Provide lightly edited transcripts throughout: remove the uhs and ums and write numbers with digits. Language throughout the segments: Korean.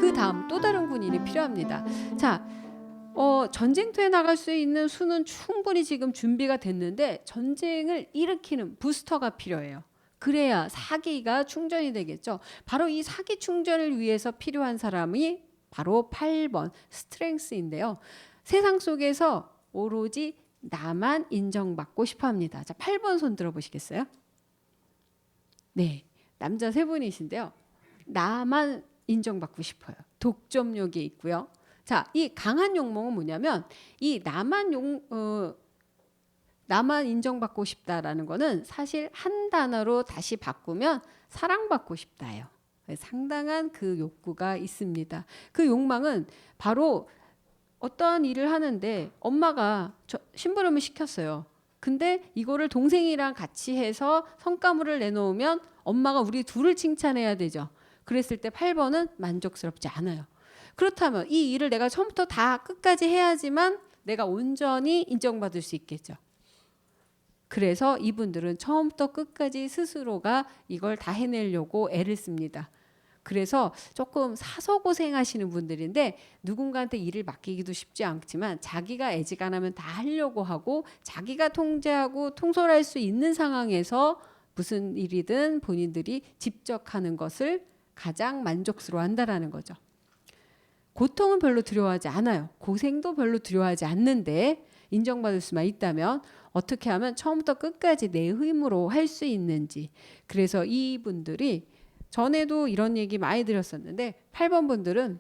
그 다음 또 다른 군인이 필요합니다. 자, 전쟁터에 나갈 수 있는 수는 충분히 지금 준비가 됐는데 전쟁을 일으키는 부스터가 필요해요. 그래야 사기가 충전이 되겠죠. 바로 이 사기 충전을 위해서 필요한 사람이 바로 8번 스트렝스인데요. 세상 속에서 오로지 나만 인정받고 싶어 합니다. 자, 8번 손 들어보시겠어요? 네, 남자 세 분이신데요. 나만 인정받고 싶어요. 독점욕이 있고요. 자, 이 강한 욕망은 뭐냐면 이 나만 인정받고 싶다라는 거는 사실 한 단어로 다시 바꾸면 사랑받고 싶다예요. 상당한 그 욕구가 있습니다. 그 욕망은 바로 어떠한 일을 하는데 엄마가 심부름을 시켰어요. 근데 이거를 동생이랑 같이 해서 성과물을 내놓으면 엄마가 우리 둘을 칭찬해야 되죠. 그랬을 때 8번은 만족스럽지 않아요. 그렇다면 이 일을 내가 처음부터 다 끝까지 해야지만 내가 온전히 인정받을 수 있겠죠. 그래서 이분들은 처음부터 끝까지 스스로가 이걸 다 해내려고 애를 씁니다. 그래서 조금 사소고생하시는 분들인데 누군가한테 일을 맡기기도 쉽지 않지만 자기가 애지간하면 다 하려고 하고 자기가 통제하고 통솔할 수 있는 상황에서 무슨 일이든 본인들이 직접 하는 것을 가장 만족스러워 한다라는 거죠. 고통은 별로 두려워하지 않아요. 고생도 별로 두려워하지 않는데 인정받을 수만 있다면 어떻게 하면 처음부터 끝까지 내 힘으로 할 수 있는지. 그래서 이분들이 전에도 이런 얘기 많이 드렸었는데 8번 분들은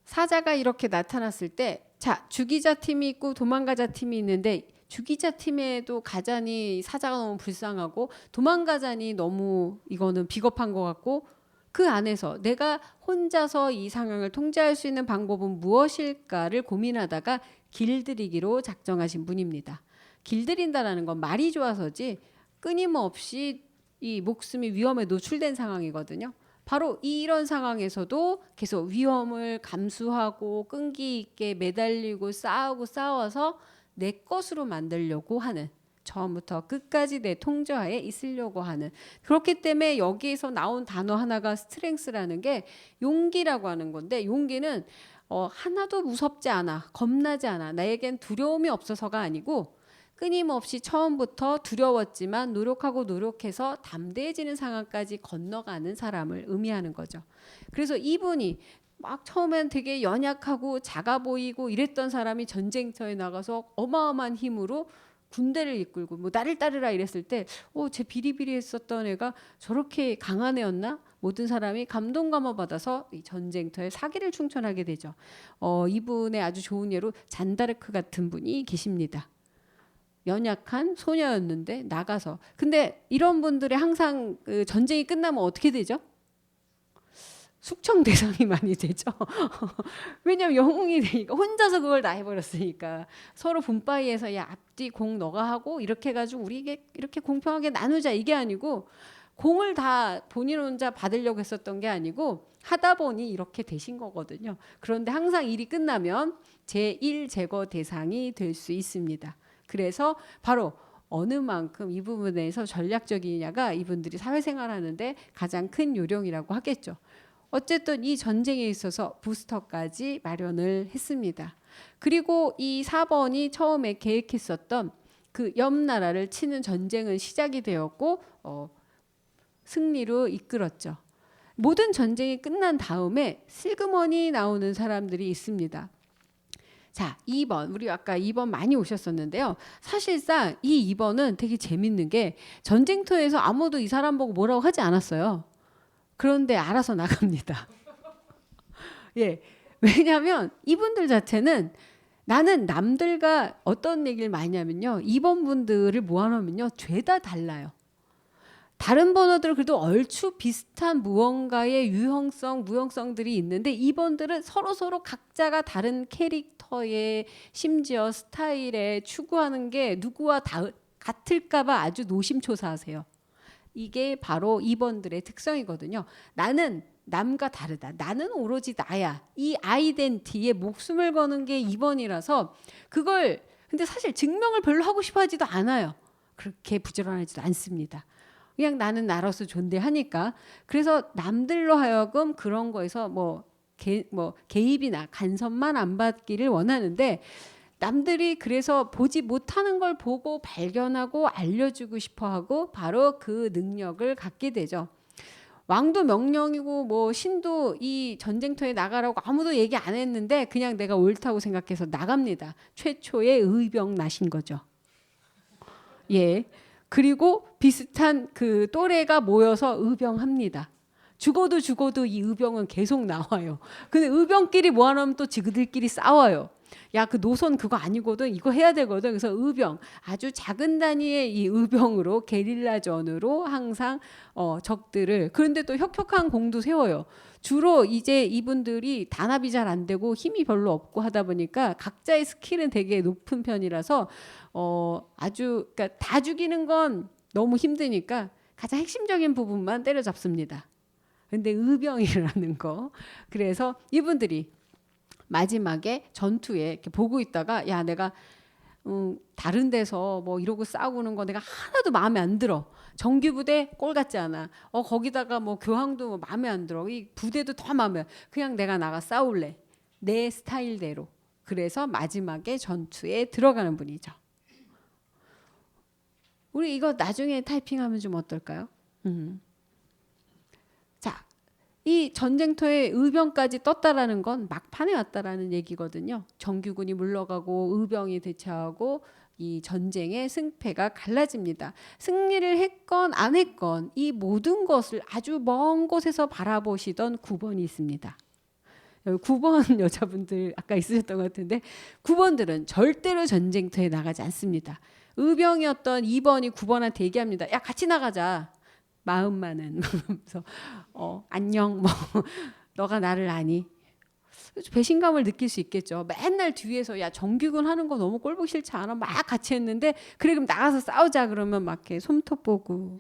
사자가 이렇게 나타났을 때 자, 주기자 팀이 있고 도망가자 팀이 있는데 주기자 팀에도 가자니 사자가 너무 불쌍하고 도망가자니 너무 이거는 비겁한 것 같고 그 안에서 내가 혼자서 이 상황을 통제할 수 있는 방법은 무엇일까를 고민하다가 길들이기로 작정하신 분입니다. 길들인다라는 건 말이 좋아서지 끊임없이 이 목숨이 위험에 노출된 상황이거든요. 바로 이런 상황에서도 계속 위험을 감수하고 끈기 있게 매달리고 싸워서 내 것으로 만들려고 하는, 처음부터 끝까지 내 통제하에 있으려고 하는. 그렇기 때문에 여기에서 나온 단어 하나가 스트렝스라는 게 용기라고 하는 건데, 용기는 하나도 무섭지 않아, 겁나지 않아, 나에겐 두려움이 없어서가 아니고 끊임없이 처음부터 두려웠지만 노력해서 담대해지는 상황까지 건너가는 사람을 의미하는 거죠. 그래서 이분이 막 처음엔 되게 연약하고 작아 보이고 이랬던 사람이 전쟁터에 나가서 어마어마한 힘으로 군대를 이끌고 뭐 나를 따르라 이랬을 때 제 비리비리했었던 애가 저렇게 강한 애였나? 모든 사람이 감동감화 받아서 이 전쟁터에 사기를 충천하게 되죠. 이분의 아주 좋은 예로 잔다르크 같은 분이 계십니다. 연약한 소녀였는데 나가서. 근데 이런 분들이 항상 그 전쟁이 끝나면 어떻게 되죠? 숙청 대상이 많이 되죠. 왜냐면 영웅이 되니까 혼자서 그걸 다 해버렸으니까. 서로 분바이에서 야 앞뒤 공 너가 하고 이렇게 해가지고 우리 이렇게 공평하게 나누자 이게 아니고 공을 다 본인 혼자 받으려고 했었던 게 아니고 하다 보니 이렇게 되신 거거든요. 그런데 항상 일이 끝나면 제1 제거 대상이 될 수 있습니다. 그래서 바로 어느 만큼 이 부분에서 전략적이냐가 이분들이 사회생활하는데 가장 큰 요령이라고 하겠죠. 어쨌든 이 전쟁에 있어서 부스터까지 마련을 했습니다. 그리고 이 4번이 처음에 계획했었던 그 옆 나라를 치는 전쟁은 시작이 되었고 승리로 이끌었죠. 모든 전쟁이 끝난 다음에 슬그머니 나오는 사람들이 있습니다. 자, 2번. 우리 아까 2번 많이 오셨었는데요. 사실상 이 2번은 되게 재밌는 게 전쟁터에서 아무도 이 사람 보고 뭐라고 하지 않았어요. 그런데 알아서 나갑니다. 예. 왜냐하면 이분들 자체는 나는 남들과 어떤 얘기를 많이 하면요. 2번 분들을 모아놓으면요. 죄다 달라요. 다른 번호들은 그래도 얼추 비슷한 무언가의 유형성, 무형성들이 있는데 이번들은 서로 각자가 다른 캐릭터에 심지어 스타일에 추구하는 게 누구와 같을까봐 아주 노심초사하세요. 이게 바로 이번들의 특성이거든요. 나는 남과 다르다. 나는 오로지 나야. 이 아이덴티티에 목숨을 거는 게 2번이라서 그걸 근데 사실 증명을 별로 하고 싶어 하지도 않아요. 그렇게 부지런하지도 않습니다. 그냥 나는 나로서 존재하니까. 그래서 남들로 하여금 그런 거에서 뭐 개입이나 간섭만 안 받기를 원하는데, 남들이 그래서 보지 못하는 걸 보고 발견하고 알려주고 싶어하고 바로 그 능력을 갖게 되죠. 왕도 명령이고 뭐 신도 이 전쟁터에 나가라고 아무도 얘기 안 했는데 그냥 내가 옳다고 생각해서 나갑니다. 최초의 의병 나신 거죠. 예. 그리고 비슷한 그 또래가 모여서 의병합니다. 죽어도 이 의병은 계속 나와요. 근데 의병끼리 모아놓으면 또 지그들끼리 싸워요. 야, 그 노선 그거 아니거든. 이거 해야 되거든. 그래서 의병, 아주 작은 단위의 이 의병으로 게릴라전으로 항상 적들을, 그런데 또 혁혁한 공도 세워요. 주로 이제 이분들이 단합이 잘 안 되고 힘이 별로 없고 하다 보니까 각자의 스킬은 되게 높은 편이라서 아주, 그러니까 다 죽이는 건 너무 힘드니까 가장 핵심적인 부분만 때려잡습니다. 근데 의병이라는 거, 그래서 이분들이 마지막에 전투에 이렇게 보고 있다가, 야, 내가 다른 데서 뭐 이러고 싸우는 거 내가 하나도 마음에 안 들어. 정규부대 꼴 같지 않아. 거기다가 뭐 교황도 뭐 마음에 안 들어. 이 부대도 더 마음에, 그냥 내가 나가 싸울래. 내 스타일대로. 그래서 마지막에 전투에 들어가는 분이죠. 우리 이거 나중에 타이핑하면 좀 어떨까요? 자, 이 전쟁터에 의병까지 떴다라는 건 막판에 왔다라는 얘기거든요. 정규군이 물러가고 의병이 대처하고 이 전쟁의 승패가 갈라집니다. 승리를 했건 안 했건 이 모든 것을 아주 먼 곳에서 바라보시던 9번이 있습니다. 9번 여자분들 아까 있으셨던 것 같은데, 9번들은 절대로 전쟁터에 나가지 않습니다. 의병이었던 2번이 9번한테 얘기합니다. 야, 같이 나가자. 마음만은. 그래서 안녕, 뭐 너가 나를 아니. 배신감을 느낄 수 있겠죠. 맨날 뒤에서 야, 정규군 하는 거 너무 꼴보기 싫지 않아? 막 같이 했는데, 그래 그럼 나가서 싸우자 그러면 막 이렇게 손톱 보고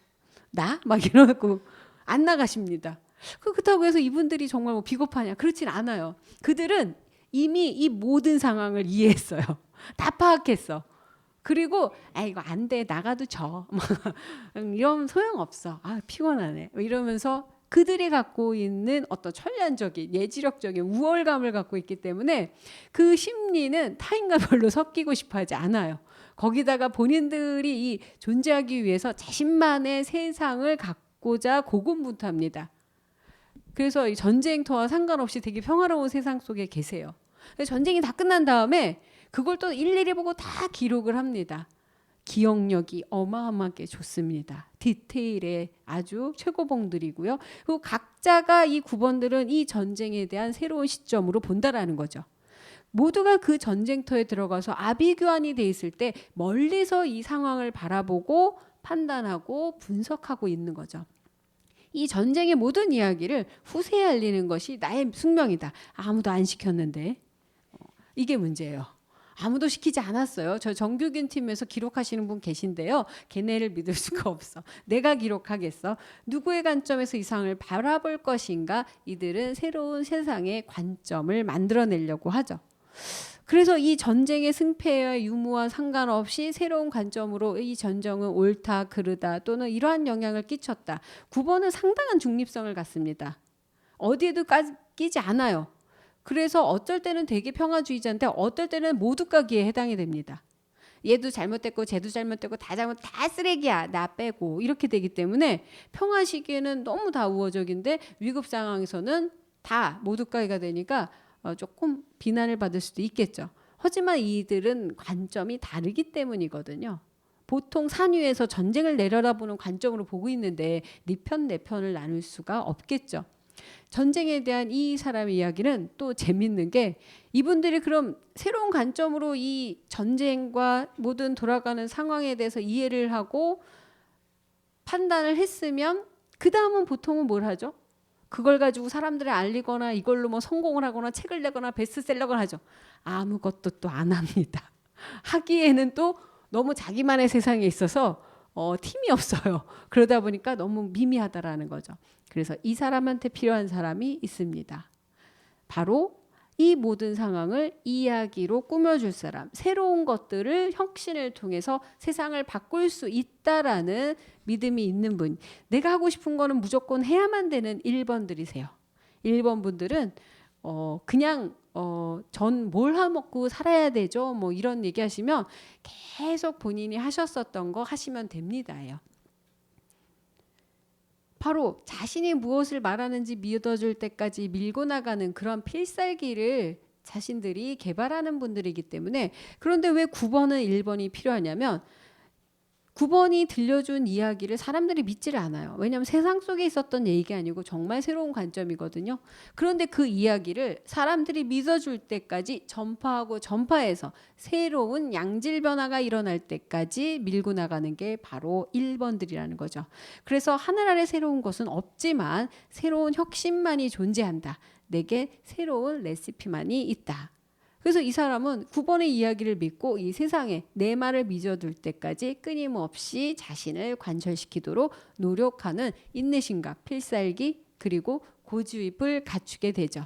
나? 막 이러고 안 나가십니다. 그렇다고 해서 이분들이 정말 뭐 비겁하냐? 그렇진 않아요. 그들은 이미 이 모든 상황을 이해했어요. 다 파악했어. 그리고 이거 안 돼, 나가도 져. 이러면 소용없어. 피곤하네. 이러면서 그들이 갖고 있는 어떤 천련적인 예지력적인 우월감을 갖고 있기 때문에 그 심리는 타인과 별로 섞이고 싶어하지 않아요. 거기다가 본인들이 이 존재하기 위해서 자신만의 세상을 갖고자 고군분투합니다. 그래서 이 전쟁터와 상관없이 되게 평화로운 세상 속에 계세요. 전쟁이 다 끝난 다음에 그걸 또 일일이 보고 다 기록을 합니다. 기억력이 어마어마하게 좋습니다. 디테일에 아주 최고봉들이고요. 그리고 각자가 이 9번들은 이 전쟁에 대한 새로운 시점으로 본다라는 거죠. 모두가 그 전쟁터에 들어가서 아비규환이 돼 있을 때 멀리서 이 상황을 바라보고 판단하고 분석하고 있는 거죠. 이 전쟁의 모든 이야기를 후세에 알리는 것이 나의 숙명이다. 아무도 안 시켰는데. 이게 문제예요. 아무도 시키지 않았어요. 저 정규균 팀에서 기록하시는 분 계신데요. 걔네를 믿을 수가 없어. 내가 기록하겠어. 누구의 관점에서 이 상황을 바라볼 것인가? 이들은 새로운 세상의 관점을 만들어내려고 하죠. 그래서 이 전쟁의 승패와 유무와 상관없이 새로운 관점으로 이 전쟁은 옳다, 그르다 또는 이러한 영향을 끼쳤다. 9번은 상당한 중립성을 갖습니다. 어디에도 끼지 않아요. 그래서 어쩔 때는 되게 평화주의자인데 어떨 때는 모두가기에 해당이 됩니다. 얘도 잘못됐고 쟤도 잘못됐고 다 쓰레기야, 나 빼고, 이렇게 되기 때문에 평화 시기에는 너무 다 우호적인데 위급 상황에서는 다 모두가기가 되니까 조금 비난을 받을 수도 있겠죠. 하지만 이들은 관점이 다르기 때문이거든요. 보통 산 위에서 전쟁을 내려다보는 관점으로 보고 있는데 네 편 내 편을 나눌 수가 없겠죠. 전쟁에 대한 이 사람의 이야기는 또 재밌는 게, 이분들이 그럼 새로운 관점으로 이 전쟁과 모든 돌아가는 상황에 대해서 이해를 하고 판단을 했으면 그 다음은 보통은 뭘 하죠? 그걸 가지고 사람들을 알리거나 이걸로 뭐 성공을 하거나 책을 내거나 베스트셀러를 하죠. 아무것도 또 안 합니다. 하기에는 또 너무 자기만의 세상에 있어서 팀이 없어요. 그러다 보니까 너무 미미하다라는 거죠. 그래서 이 사람한테 필요한 사람이 있습니다. 바로 이 모든 상황을 이야기로 꾸며줄 사람, 새로운 것들을 혁신을 통해서 세상을 바꿀 수 있다라는 믿음이 있는 분. 내가 하고 싶은 거는 무조건 해야만 되는 1번들이세요. 1번 분들은 그냥 전 뭘 해먹고 살아야 되죠? 뭐 이런 얘기하시면 계속 본인이 하셨었던 거 하시면 됩니다요. 바로 자신이 무엇을 말하는지 믿어줄 때까지 밀고 나가는 그런 필살기를 자신들이 개발하는 분들이기 때문에, 그런데 왜 9번은 1번이 필요하냐면 9번이 들려준 이야기를 사람들이 믿지를 않아요. 왜냐하면 세상 속에 있었던 얘기가 아니고 정말 새로운 관점이거든요. 그런데 그 이야기를 사람들이 믿어줄 때까지 전파하고 전파해서 새로운 양질 변화가 일어날 때까지 밀고 나가는 게 바로 1번들이라는 거죠. 그래서 하늘 아래 새로운 것은 없지만 새로운 혁신만이 존재한다. 내게 새로운 레시피만이 있다. 그래서 이 사람은 9번의 이야기를 믿고 이 세상에 내 말을 믿어둘 때까지 끊임없이 자신을 관철시키도록 노력하는 인내심과 필살기 그리고 고주입을 갖추게 되죠.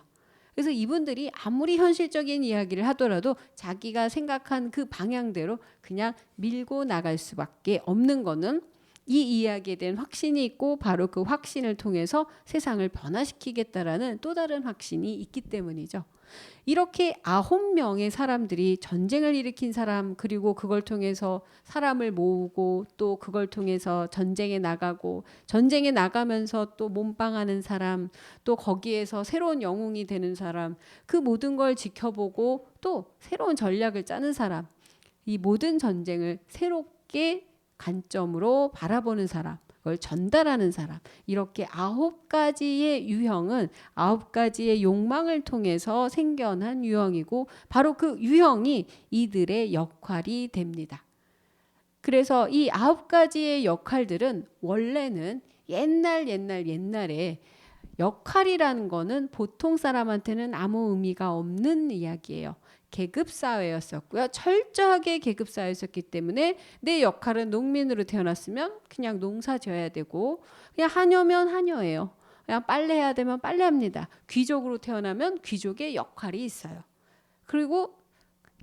그래서 이분들이 아무리 현실적인 이야기를 하더라도 자기가 생각한 그 방향대로 그냥 밀고 나갈 수밖에 없는 거는 이 이야기에 대한 확신이 있고 바로 그 확신을 통해서 세상을 변화시키겠다라는 또 다른 확신이 있기 때문이죠. 이렇게 9명의 사람들이 전쟁을 일으킨 사람, 그리고 그걸 통해서 사람을 모으고 또 그걸 통해서 전쟁에 나가고 전쟁에 나가면서 또 몸빵하는 사람, 또 거기에서 새로운 영웅이 되는 사람, 그 모든 걸 지켜보고 또 새로운 전략을 짜는 사람, 이 모든 전쟁을 새롭게 관점으로 바라보는 사람, 그걸 전달하는 사람, 이렇게 9가지의 유형은 9가지의 욕망을 통해서 생겨난 유형이고 바로 그 유형이 이들의 역할이 됩니다. 그래서 이 9가지의 역할들은 원래는 옛날에 역할이라는 거는 보통 사람한테는 아무 의미가 없는 이야기예요. 계급사회였었고요. 철저하게 계급사회였었기 때문에 내 역할은 농민으로 태어났으면 그냥 농사 지어야 되고, 그냥 하녀면 하녀예요. 그냥 빨래해야 되면 빨래합니다. 귀족으로 태어나면 귀족의 역할이 있어요. 그리고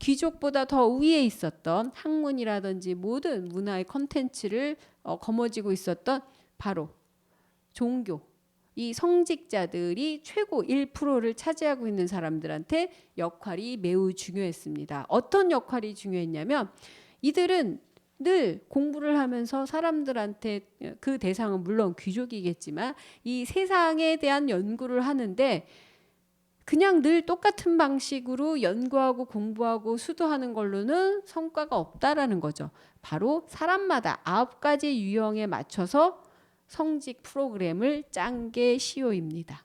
귀족보다 더 위에 있었던 학문이라든지 모든 문화의 컨텐츠를 거머쥐고 있었던 바로 종교, 이 성직자들이 최고 1%를 차지하고 있는 사람들한테 역할이 매우 중요했습니다. 어떤 역할이 중요했냐면 이들은 늘 공부를 하면서 사람들한테, 그 대상은 물론 귀족이겠지만 이 세상에 대한 연구를 하는데 그냥 늘 똑같은 방식으로 연구하고 공부하고 수도하는 걸로는 성과가 없다라는 거죠. 바로 사람마다 9가지 유형에 맞춰서 성직 프로그램을 짠 게 시효입니다.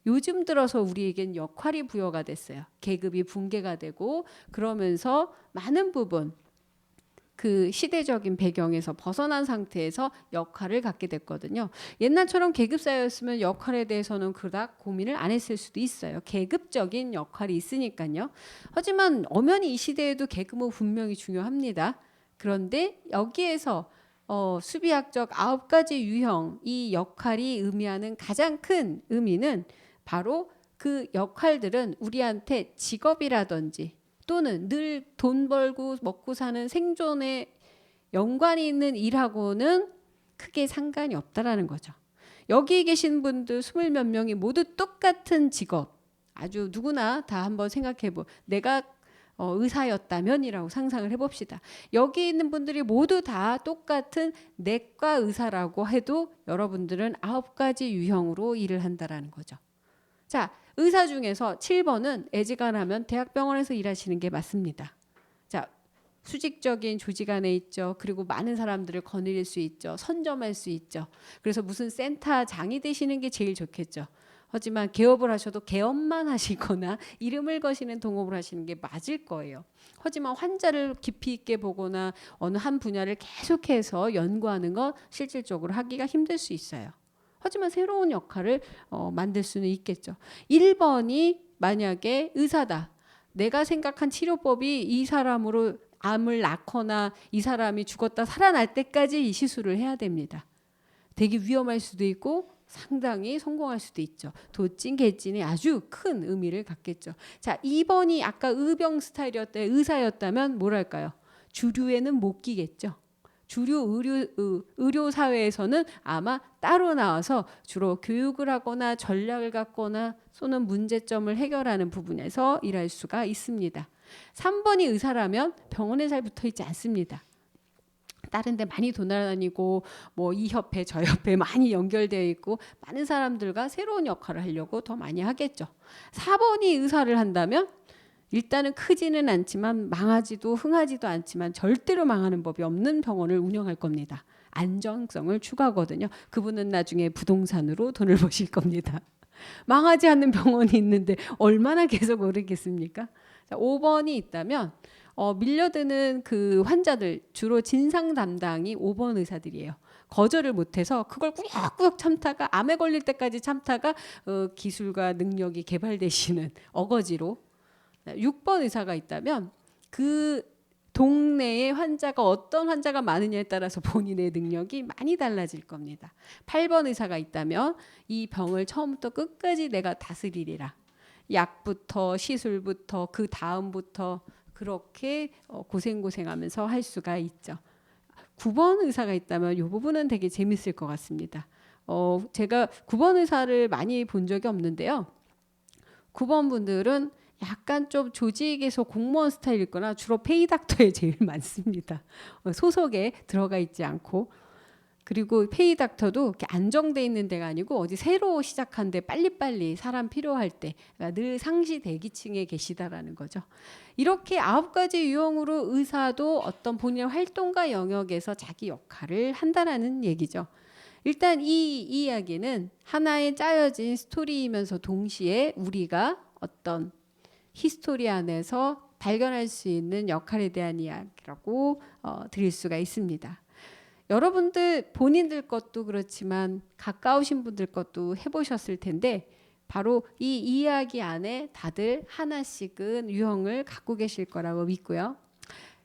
요즘 들어서 우리에겐 역할이 부여가 됐어요. 계급이 붕괴가 되고 그러면서 많은 부분 그 시대적인 배경에서 벗어난 상태에서 역할을 갖게 됐거든요. 옛날처럼 계급사회였으면 역할에 대해서는 그닥 고민을 안 했을 수도 있어요. 계급적인 역할이 있으니까요. 하지만 엄연히 이 시대에도 계급은 분명히 중요합니다. 그런데 여기에서 수비학적 9가지 유형, 이 역할이 의미하는 가장 큰 의미는 바로 그 역할들은 우리한테 직업이라든지 또는 늘 돈 벌고 먹고 사는 생존에 연관이 있는 일하고는 크게 상관이 없다라는 거죠. 여기 계신 분들 20몇 명이 모두 똑같은 직업, 아주 누구나 다 한번 생각해보, 내가 의사였다면이라고 상상을 해봅시다. 여기 있는 분들이 모두 다 똑같은 내과 의사라고 해도 여러분들은 9가지 유형으로 일을 한다라는 거죠. 자, 의사 중에서 7번은 애지간하면 대학병원에서 일하시는 게 맞습니다. 자, 수직적인 조직 안에 있죠. 그리고 많은 사람들을 거느릴 수 있죠. 선점할 수 있죠. 그래서 무슨 센터장이 되시는 게 제일 좋겠죠. 하지만 개업을 하셔도 개업만 하시거나 이름을 거시는 동업을 하시는 게 맞을 거예요. 하지만 환자를 깊이 있게 보거나 어느 한 분야를 계속해서 연구하는 건 실질적으로 하기가 힘들 수 있어요. 하지만 새로운 역할을 만들 수는 있겠죠. 1번이 만약에 의사다. 내가 생각한 치료법이 이 사람으로 암을 낳거나 이 사람이 죽었다 살아날 때까지 이 시술을 해야 됩니다. 되게 위험할 수도 있고 상당히 성공할 수도 있죠. 도찐 개찐이 아주 큰 의미를 갖겠죠. 자, 2번이 아까 의병 스타일이었대 의사였다면 뭐랄까요? 주류에는 못 끼겠죠. 주류 의료 사회에서는 아마 따로 나와서 주로 교육을 하거나 전략을 갖거나 쏘는 문제점을 해결하는 부분에서 일할 수가 있습니다. 3번이 의사라면 병원에 잘 붙어 있지 않습니다. 다른 데 많이 돌아다니고 뭐 이 협회 저 협회 많이 연결되어 있고 많은 사람들과 새로운 역할을 하려고 더 많이 하겠죠. 4번이 의사를 한다면 일단은 크지는 않지만 망하지도 흥하지도 않지만 절대로 망하는 법이 없는 병원을 운영할 겁니다. 안정성을 추구하거든요. 그분은 나중에 부동산으로 돈을 버실 겁니다. 망하지 않는 병원이 있는데 얼마나 계속 오르겠습니까? 자, 5번이 있다면 밀려드는 그 환자들 주로 진상 담당이 5번 의사들이에요. 거절을 못해서 그걸 꾸역꾸역 참다가 암에 걸릴 때까지 참다가 기술과 능력이 개발되시는 어거지로 6번 의사가 있다면 그 동네에 환자가 어떤 환자가 많으냐에 따라서 본인의 능력이 많이 달라질 겁니다. 8번 의사가 있다면 이 병을 처음부터 끝까지 내가 다스리리라. 약부터 시술부터 그 다음부터 그렇게 고생하면서 할 수가 있죠. 9번 의사가 있다면 이 부분은 되게 재밌을 것 같습니다. 제가 9번 의사를 많이 본 적이 없는데요. 9번 분들은 약간 좀 조직에서 공무원 스타일일 거나 주로 페이닥터에 제일 많습니다. 소속에 들어가 있지 않고 그리고 페이닥터도 이렇게 안정돼 있는 데가 아니고 어디 새로 시작한데 빨리빨리 사람 필요할 때 늘 상시 대기층에 계시다라는 거죠. 이렇게 9가지 유형으로 의사도 어떤 본인의 활동과 영역에서 자기 역할을 한다라는 얘기죠. 일단 이 이야기는 하나의 짜여진 스토리이면서 동시에 우리가 어떤 히스토리 안에서 발견할 수 있는 역할에 대한 이야기라고 드릴 수가 있습니다. 여러분들 본인들 것도 그렇지만 가까우신 분들 것도 해보셨을 텐데 바로 이 이야기 안에 다들 하나씩은 유형을 갖고 계실 거라고 믿고요.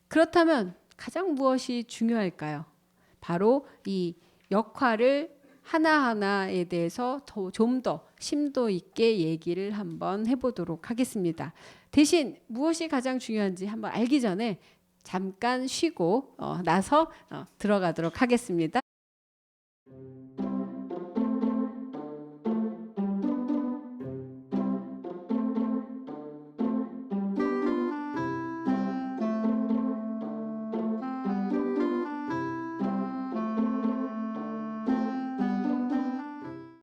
그렇다면 가장 무엇이 중요할까요? 바로 이 역할을 하나하나에 대해서 좀 더 심도 있게 얘기를 한번 해보도록 하겠습니다. 대신 무엇이 가장 중요한지 한번 알기 전에 잠깐 쉬고 나서 들어가도록 하겠습니다.